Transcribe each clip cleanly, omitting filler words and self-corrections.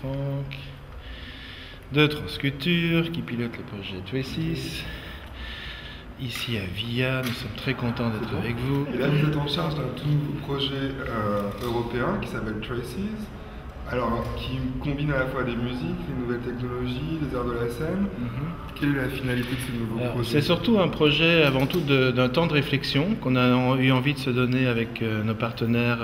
Franck, de Transculture, qui pilote le projet Traces. Ici à Via, nous sommes très contents d'être avec vous. Et là, vous êtes en charge d'un tout nouveau projet européen qui s'appelle Traces, alors qui combine à la fois des musiques, les nouvelles technologies, les arts de la scène. Quelle est la finalité de ce nouveau projet? C'est surtout un projet avant tout d'un temps de réflexion qu'on a eu envie de se donner avec nos partenaires.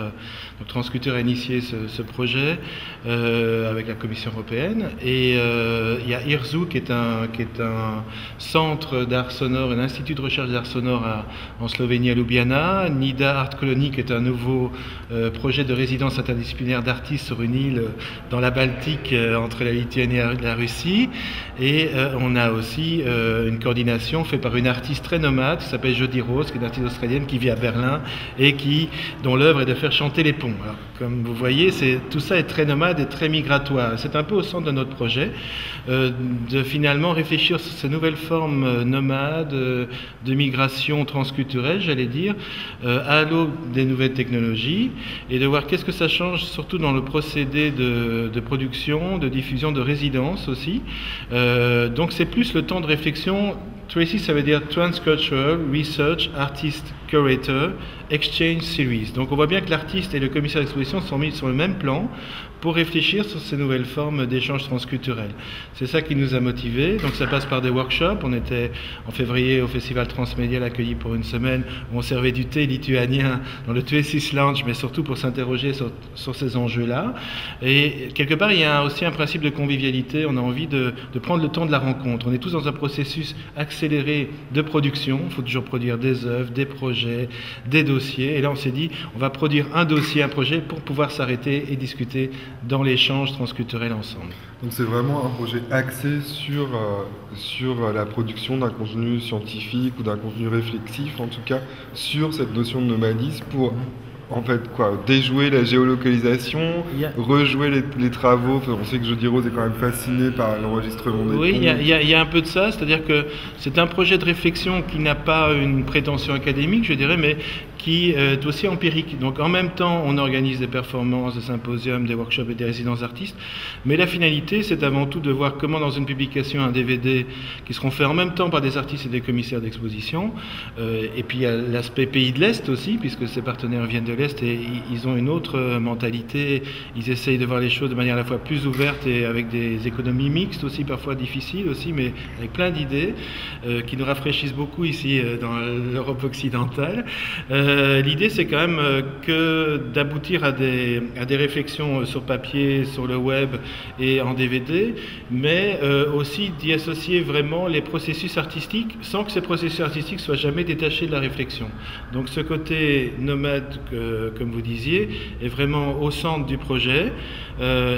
Donc Transculture a initié ce projet avec la Commission européenne, et il y a IRZU qui est un centre d'art sonore, un institut de recherche d'art sonore en Slovénie à Ljubljana, NIDA Art Colony qui est un nouveau projet de résidence interdisciplinaire d'artistes sur une île dans la Baltique entre la Lituanie et la Russie, et on a aussi une coordination faite par une artiste très nomade qui s'appelle Jodie Rose, qui est une artiste australienne qui vit à Berlin et dont l'œuvre est de faire chanter les ponts. Alors, comme vous voyez, tout ça est très nomade et très migratoire. C'est un peu au centre de notre projet de finalement réfléchir sur ces nouvelles formes nomades de migration transculturelle, j'allais dire, à l'aube des nouvelles technologies, et de voir qu'est-ce que ça change, surtout dans le procédé de production, de diffusion, de résidence aussi. Donc c'est plus le temps de réflexion. Traces, ça veut dire Transcultural Research Artist Curator Exchange Series. Donc on voit bien que l'artiste et le commissaire d'exposition sont mis sur le même plan pour réfléchir sur ces nouvelles formes d'échanges transculturels. C'est ça qui nous a motivés. Donc ça passe par des workshops. On était en février au Festival Transmédia accueilli pour une semaine où on servait du thé lituanien dans le Traces Lounge, mais surtout pour s'interroger sur ces enjeux-là. Et quelque part, il y a aussi un principe de convivialité. On a envie de prendre le temps de la rencontre. On est tous dans un processus accéléré de production. Il faut toujours produire des œuvres, des projets, des dossiers. Et là, on s'est dit, on va produire un dossier, un projet pour pouvoir s'arrêter et discuter dans l'échange transculturel ensemble. Donc c'est vraiment un projet axé sur la production d'un contenu scientifique ou d'un contenu réflexif, en tout cas sur cette notion de nomadisme pour en fait déjouer la géolocalisation, rejouer les travaux. On sait que Jodie Rose est quand même fascinée par l'enregistrement des ponts. Oui, il y a un peu de ça, c'est-à-dire que c'est un projet de réflexion qui n'a pas une prétention académique, je dirais, mais qui est aussi empirique. Donc en même temps, on organise des performances, des symposiums, des workshops et des résidences d'artistes, mais la finalité, c'est avant tout de voir comment dans une publication, un DVD, qui seront faits en même temps par des artistes et des commissaires d'exposition, et puis il y a l'aspect pays de l'Est aussi, puisque ces partenaires viennent de l'Est et ils ont une autre mentalité, ils essayent de voir les choses de manière à la fois plus ouverte et avec des économies mixtes aussi, parfois difficiles aussi, mais avec plein d'idées qui nous rafraîchissent beaucoup ici dans l'Europe occidentale. L'idée, c'est quand même que d'aboutir à des réflexions sur papier, sur le web et en DVD, mais aussi d'y associer vraiment les processus artistiques sans que ces processus artistiques soient jamais détachés de la réflexion. Donc ce côté nomade, comme vous disiez, est vraiment au centre du projet,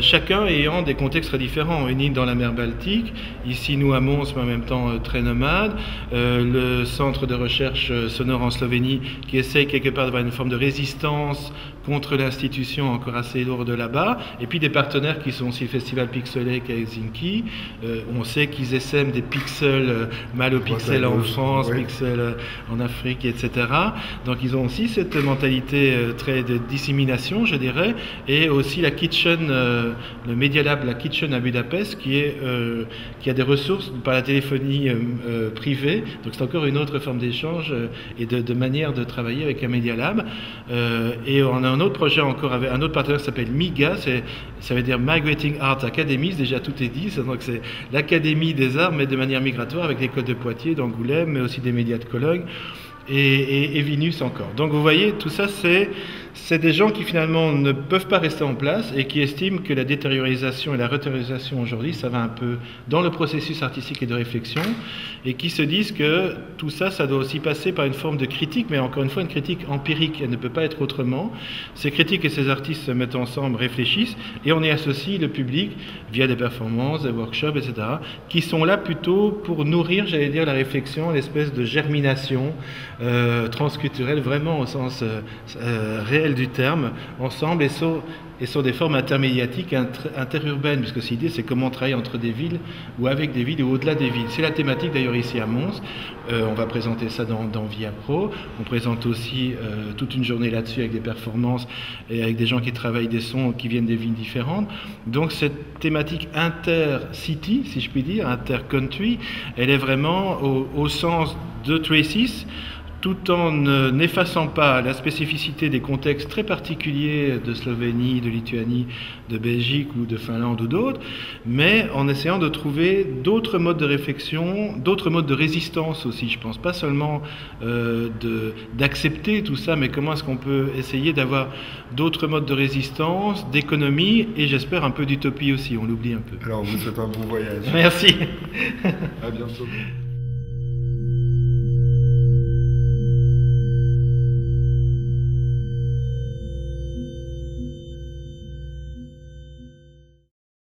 chacun ayant des contextes très différents. Une île dans la mer Baltique, ici nous à Mons, mais en même temps très nomade, le centre de recherche sonore en Slovénie qui essaye quelque part d'avoir une forme de résistance contre l'institution encore assez lourde là-bas, et puis des partenaires qui sont aussi le Festival Pixelec à Helsinki. On sait qu'ils essaiment des pixels, mal aux pixels en France, oui, pixels en Afrique, etc. Donc ils ont aussi cette mentalité très de dissémination, je dirais, et aussi la Kitchen, le Media Lab, la Kitchen à Budapest, qui a des ressources par la téléphonie privée. Donc c'est encore une autre forme d'échange et de manière de travailler avec un Media Lab. Et on a un autre projet encore avec un autre partenaire qui s'appelle MIGA, ça veut dire Migrating Art Academies, déjà tout est dit, donc c'est l'Académie des arts, mais de manière migratoire, avec l'école de Poitiers, d'Angoulême, mais aussi des médias de Cologne, et Vinus encore. Donc vous voyez, tout ça, c'est des gens qui finalement ne peuvent pas rester en place et qui estiment que la détériorisation et la retériorisation aujourd'hui, ça va un peu dans le processus artistique et de réflexion, et qui se disent que tout ça, ça doit aussi passer par une forme de critique, mais encore une fois une critique empirique, elle ne peut pas être autrement. Ces critiques et ces artistes se mettent ensemble, réfléchissent, et on y associe le public via des performances, des workshops, etc., qui sont là plutôt pour nourrir, j'allais dire, la réflexion, l'espèce de germination transculturelle, vraiment au sens réel réel du terme, ensemble et sur des formes intermédiatiques interurbaines, puisque cette idée, c'est comment travailler entre des villes ou avec des villes ou au-delà des villes. C'est la thématique d'ailleurs ici à Mons. On va présenter ça dans Via Pro. On présente aussi toute une journée là-dessus avec des performances et avec des gens qui travaillent des sons qui viennent des villes différentes. Donc cette thématique inter-city, si je puis dire, inter-country, elle est vraiment au sens de Traces, tout en n'effaçant pas la spécificité des contextes très particuliers de Slovénie, de Lituanie, de Belgique ou de Finlande ou d'autres, mais en essayant de trouver d'autres modes de réflexion, d'autres modes de résistance aussi. Je pense pas seulement d'accepter tout ça, mais comment est-ce qu'on peut essayer d'avoir d'autres modes de résistance, d'économie et j'espère un peu d'utopie aussi, on l'oublie un peu. Alors, vous faites un bon voyage. Merci. À bientôt.